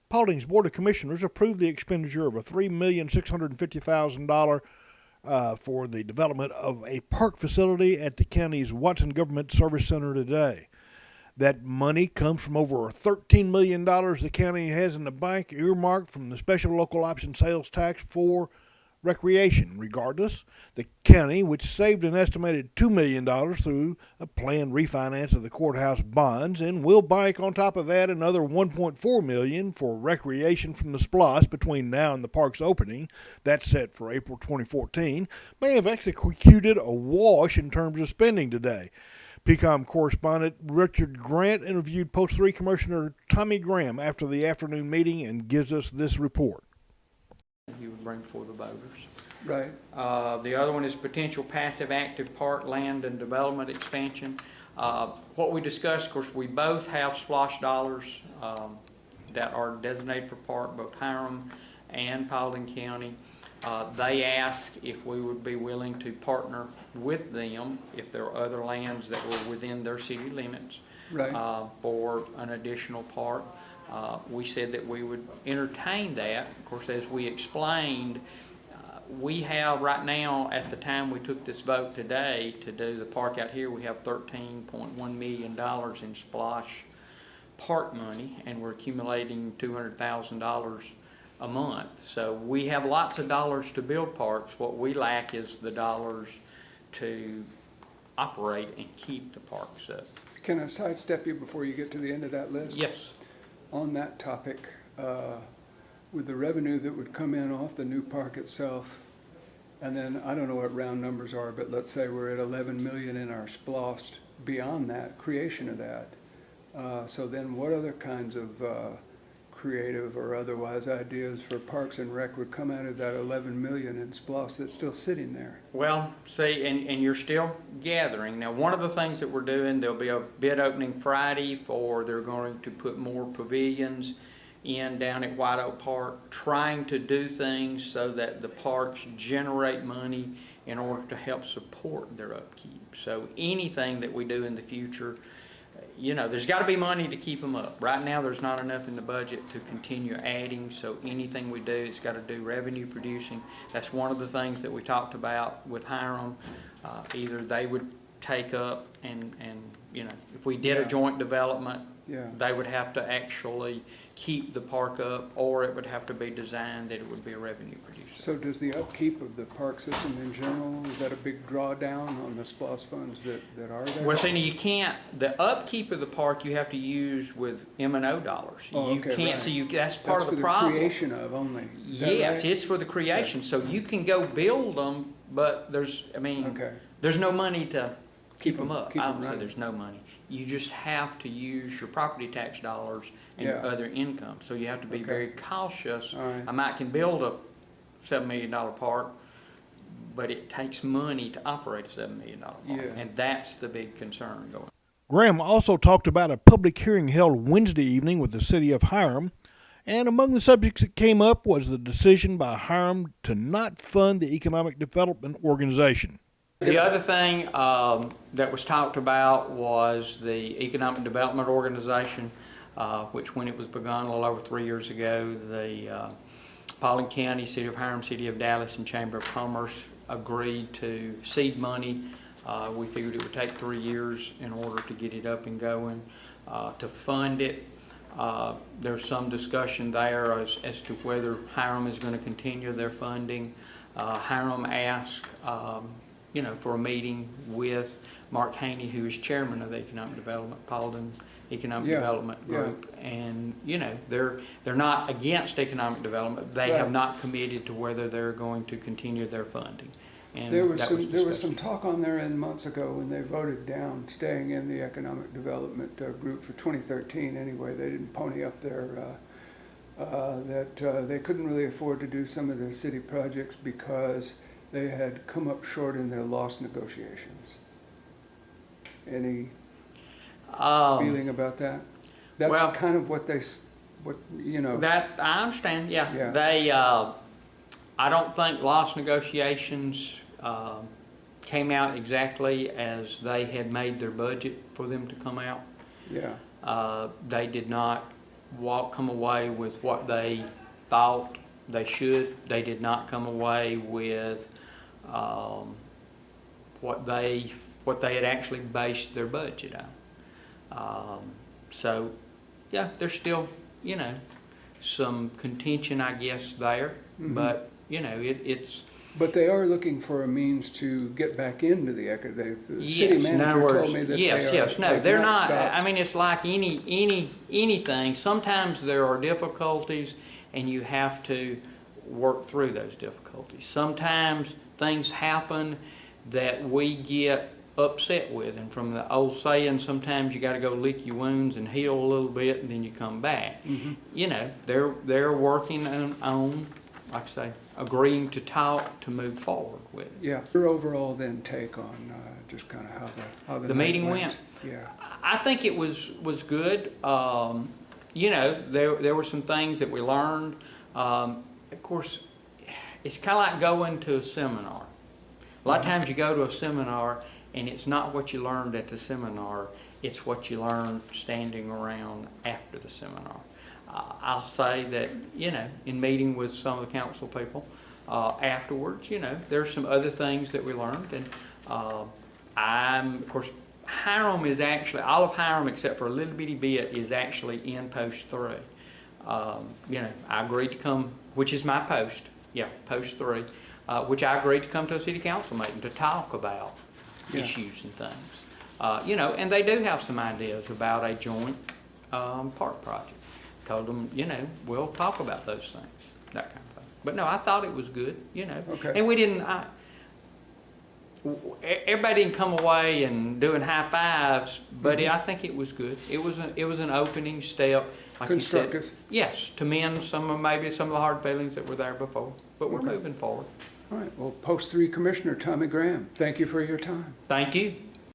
Paulding's Board of Commissioners approved the expenditure of a $3,650,000 for the development of a park facility at the county's Watson Government Service Center today. That money comes from over $13 million the county has in the bank earmarked from the special local option sales tax for recreation. Regardless, the county, which saved an estimated $2 million through a planned refinance of the courthouse bonds, and will bank on top of that another $1.4 million for recreation from the SPLOST between now and the park's opening, that's set for April 2014, may have executed a wash in terms of spending today. PCOM correspondent Richard Grant interviewed Post 3 Commissioner Tommie Graham after the afternoon meeting and gives us this report. You would bring before the voters. Right. The other one is potential passive active park land and development expansion. What we discussed, of course, we both have SPLOST dollars that are designated for park, both Hiram and Paulding County. They asked if we would be willing to partner with them if there are other lands that were within their city limits, Right. For an additional park. We said that we would entertain that. Of course, as we explained, we have right now, at the time we took this vote today to do the park out here, we have $13.1 million in splash park money, and we're accumulating $200,000 a month. So we have lots of dollars to build parks. What we lack is the dollars to operate and keep the parks up. Can I sidestep you before you get to the end of that list? Yes. On that topic, with the revenue that would come in off the new park itself, and then I don't know what round numbers are, but let's say we're at 11 million in our SPLOST beyond that, creation of that. So then what other kinds of creative or otherwise ideas for Parks and Rec would come out of that 11 million in SPLOST that's still sitting there? Well, see, and you're still gathering. Now, one of the things that we're doing, there'll be a bid opening Friday they're going to put more pavilions in down at White Oak Park, trying to do things so that the parks generate money in order to help support their upkeep. So anything that we do in the future, you know, there's got to be money to keep them up. Right now, there's not enough in the budget to continue adding, so anything we do, it's got to do revenue producing. That's one of the things that we talked about with Hiram. Either they would take up and you know, if we did a joint development, they would have to actually keep the park up, or it would have to be designed that it would be a revenue producer. So does the upkeep of the park system in general, is that a big drawdown on the SPLOST funds that are there? Well, see, you can't, the upkeep of the park you have to use with M&O dollars. Oh, you okay, can't, right. so that's part of the That's for problem. the creation of only. Is that Yes, right? it's for the creation. So you can go build them, but there's no money to keep them up. I don't say there's no money. You just have to use your property tax dollars and your other income. So you have to be very cautious. Right. I can build a $7 million park, but it takes money to operate a $7 million park. And that's the big concern going on. Graham also talked about a public hearing held Wednesday evening with the city of Hiram, and among the subjects that came up was the decision by Hiram to not fund the Economic Development Organization. The other thing that was talked about was the Economic Development Organization, which when it was begun a little over 3 years ago, the Paulding County, City of Hiram, City of Dallas, and Chamber of Commerce agreed to seed money. We figured it would take 3 years in order to get it up and going. To fund it, there's some discussion there as to whether Hiram is going to continue their funding. Hiram asked for a meeting with Mark Haney, who is chairman of the Economic Development, Paulding Economic Development Group. And, they're not against economic development. They have not committed to whether they're going to continue their funding. And there was some talk on there months ago when they voted down staying in the Economic Development Group for 2013 anyway. They didn't pony up their, that they couldn't really afford to do some of their city projects because they had come up short in their loss negotiations. Any feeling about that? That's kind of what That, I understand, They, I don't think loss negotiations came out exactly as they had made their budget for them to come out. They did not come away with what they thought they should. They did not come away with what they had actually based their budget on. So, yeah, there's still, you know, some contention, I guess, there. Mhm. But, you know, it's... But they are looking for a means to get back into the the city Yes, in other manager words, told me that yes, they are. yes, no, they've they're not not, stopped. I mean, it's like anything. Sometimes there are difficulties and you have to work through those difficulties. Sometimes things happen that we get upset with, and from the old saying, sometimes you gotta go lick your wounds and heal a little bit and then you come back. Mhm. You know, they're working on, like I say, agreeing to talk to move forward with it. Yeah, your overall then take on just kind of how the The night meeting went? Yeah. I think it was good. You know, there were some things that we learned. Of course, it's kind of like going to a seminar. A lot of times you go to a seminar and it's not what you learned at the seminar, it's what you learned standing around after the seminar. I'll say that, you know, in meeting with some of the council people afterwards, you know, there's some other things that we learned. And of course, Hiram is actually, all of Hiram except for a little bitty bit is actually in post 3. You know, I agreed to come, which is my post, yeah, post 3, which I agreed to come to a city council meeting to talk about issues and things. You know, and they do have some ideas about a joint park project. Told them, you know, we'll talk about those things, that kind of thing. But no, I thought it was good, you know. Okay. And we didn't, everybody didn't come away and doing high fives, but I think it was good. It was an opening step, like you said. Constructive. Yes, to mend maybe some of the hard feelings that were there before, but we're Okay. moving forward. All right, well, post 3 Commissioner Tommie Graham, thank you for your time. Thank you.